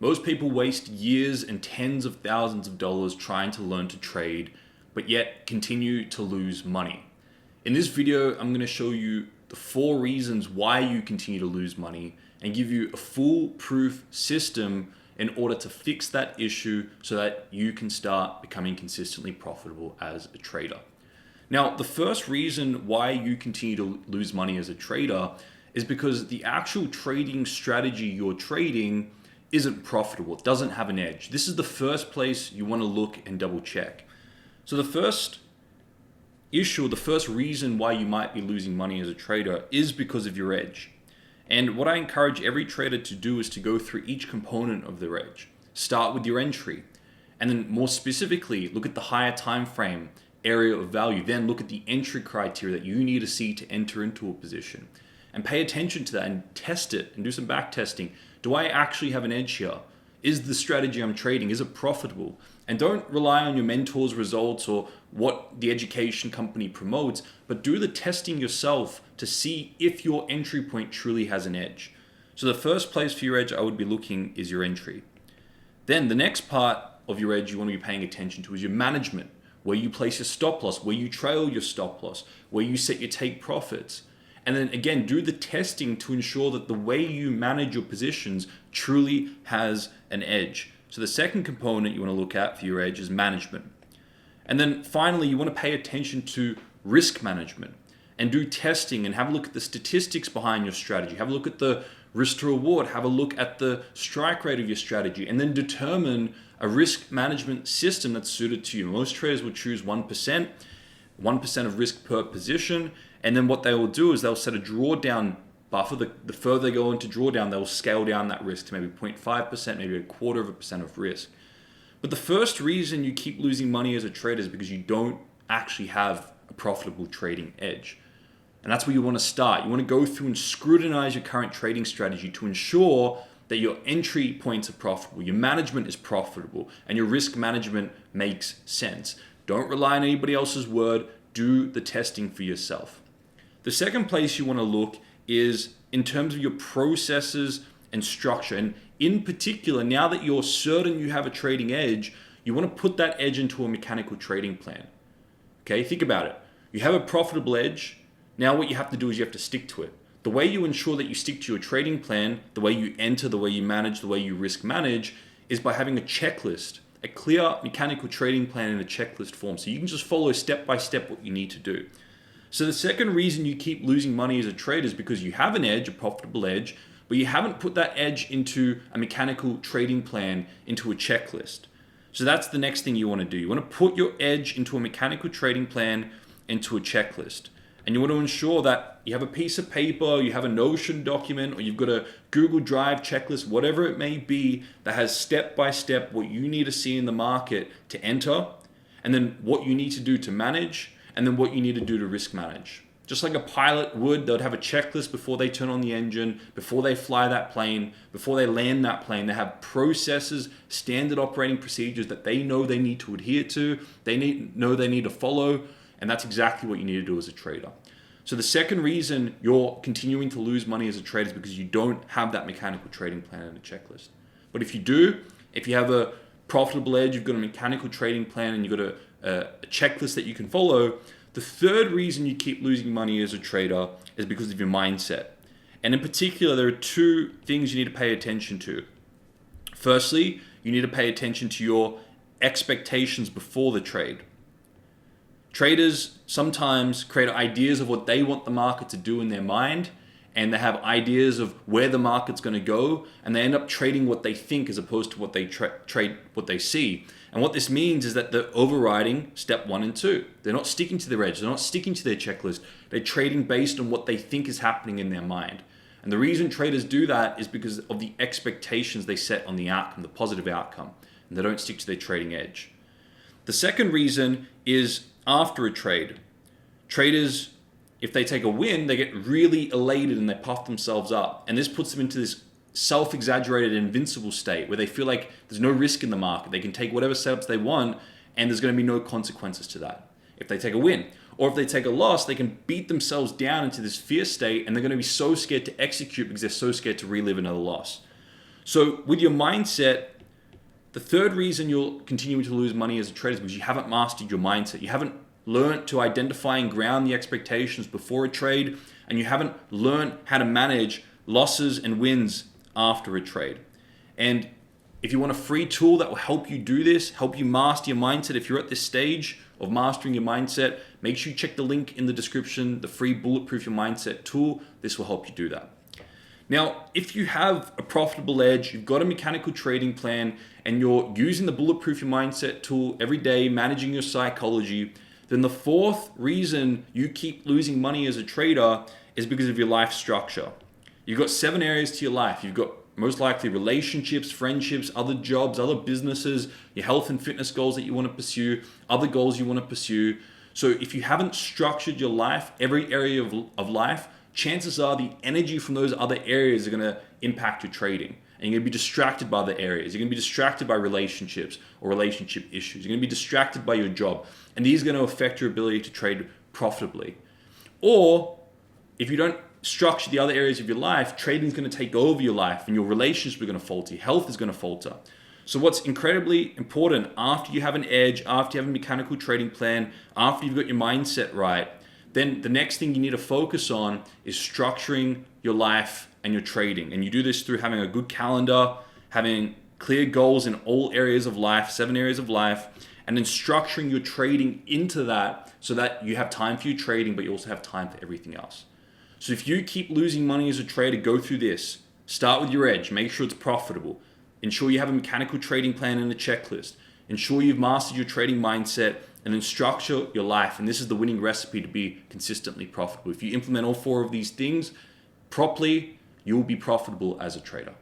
Most people waste years and tens of thousands of dollars trying to learn to trade, but yet continue to lose money. In this video, I'm going to show you the 4 reasons why you continue to lose money and give you a foolproof system in order to fix that issue so that you can start becoming consistently profitable as a trader. Now, the first reason why you continue to lose money as a trader is because the actual trading strategy you're trading isn't profitable. It doesn't have an edge. This is the first place you want to look and double check. So the first issue, the first reason why you might be losing money as a trader is because of your edge. And what I encourage every trader to do is to go through each component of their edge. Start with your entry, and then more specifically, look at the higher time frame area of value. Then look at the entry criteria that you need to see to enter into a position. And pay attention to that and test it and do some back testing. Do I actually have an edge here? Is the strategy I'm trading, is it profitable? And don't rely on your mentor's results or what the education company promotes, but do the testing yourself to see if your entry point truly has an edge. So the first place for your edge I would be looking is your entry. Then the next part of your edge you want to be paying attention to is your management, where you place your stop loss, where you trail your stop loss, where you set your take profits. And then again, do the testing to ensure that the way you manage your positions truly has an edge. So the second component you want to look at for your edge is management. And then finally, you want to pay attention to risk management and do testing and have a look at the statistics behind your strategy. Have a look at the risk to reward, have a look at the strike rate of your strategy, and then determine a risk management system that's suited to you. Most traders will choose 1% of risk per position. And then what they will do is they'll set a drawdown buffer. The further they go into drawdown, they'll scale down that risk to maybe 0.5%, maybe 0.25% of risk. But the first reason you keep losing money as a trader is because you don't actually have a profitable trading edge. And that's where you want to start. You want to go through and scrutinize your current trading strategy to ensure that your entry points are profitable, your management is profitable, and your risk management makes sense. Don't rely on anybody else's word. Do the testing for yourself. The second place you want to look is in terms of your processes and structure. And in particular, now that you're certain you have a trading edge, you want to put that edge into a mechanical trading plan. Okay, think about it. You have a profitable edge. Now what you have to do is you have to stick to it. The way you ensure that you stick to your trading plan, the way you enter, the way you manage, the way you risk manage, is by having a checklist, a clear mechanical trading plan in a checklist form. So you can just follow step by step what you need to do. So the second reason you keep losing money as a trader is because you have an edge, a profitable edge, but you haven't put that edge into a mechanical trading plan, into a checklist. So that's the next thing you want to do. You want to put your edge into a mechanical trading plan, into a checklist. And you want to ensure that you have a piece of paper, you have a Notion document, or you've got a Google Drive checklist, whatever it may be, that has step by step what you need to see in the market to enter, and then what you need to do to manage, and then what you need to do to risk manage. Just like a pilot would, they'd have a checklist before they turn on the engine, before they fly that plane, before they land that plane. They have processes, standard operating procedures that they know they need to adhere to, they know they need to follow, and that's exactly what you need to do as a trader. So the second reason you're continuing to lose money as a trader is because you don't have that mechanical trading plan and a checklist. But if you do, if you have a profitable edge, you've got a mechanical trading plan, and you've got a checklist that you can follow, the third reason you keep losing money as a trader is because of your mindset. And in particular, there are 2 things you need to pay attention to. Firstly, you need to pay attention to your expectations before the trade. Traders sometimes create ideas of what they want the market to do in their mind, and they have ideas of where the market's going to go, and they end up trading what they think as opposed to what they trade what they see. And what this means is that they're overriding step 1 and 2. They're not sticking to their edge. They're not sticking to their checklist. They're trading based on what they think is happening in their mind. And the reason traders do that is because of the expectations they set on the outcome, the positive outcome, and they don't stick to their trading edge. The second reason is after a trade. Traders, if they take a win, they get really elated and they puff themselves up. And this puts them into this self-exaggerated invincible state where they feel like there's no risk in the market. They can take whatever setups they want and there's going to be no consequences to that if they take a win. Or if they take a loss, they can beat themselves down into this fear state and they're going to be so scared to execute because they're so scared to relive another loss. So with your mindset, the third reason you'll continue to lose money as a trader is because you haven't mastered your mindset. You haven't learned to identify and ground the expectations before a trade, and you haven't learned how to manage losses and wins after a trade. And if you want a free tool that will help you do this, help you master your mindset, if you're at this stage of mastering your mindset, make sure you check the link in the description, the free Bulletproof Your Mindset tool. This will help you do that. Now, if you have a profitable edge, you've got a mechanical trading plan, and you're using the Bulletproof Your Mindset tool every day, managing your psychology, then the fourth reason you keep losing money as a trader is because of your life structure. You've got 7 areas to your life. You've got most likely relationships, friendships, other jobs, other businesses, your health and fitness goals that you want to pursue, other goals you want to pursue. So if you haven't structured your life, every area of life, chances are the energy from those other areas are going to impact your trading. And you're going to be distracted by other areas. You're going to be distracted by relationships or relationship issues. You're going to be distracted by your job. And these are going to affect your ability to trade profitably. Or if you don't structure the other areas of your life, trading is going to take over your life, and your relationships are going to falter. Your health is going to falter. So what's incredibly important after you have an edge, after you have a mechanical trading plan, after you've got your mindset right, then the next thing you need to focus on is structuring your life and your trading. And you do this through having a good calendar, having clear goals in all areas of life, 7 areas of life, and then structuring your trading into that so that you have time for your trading, but you also have time for everything else. So if you keep losing money as a trader, go through this. Start with your edge. Make sure it's profitable. Ensure you have a mechanical trading plan and a checklist. Ensure you've mastered your trading mindset, and then structure your life. And this is the winning recipe to be consistently profitable. If you implement all 4 of these things properly, you will be profitable as a trader.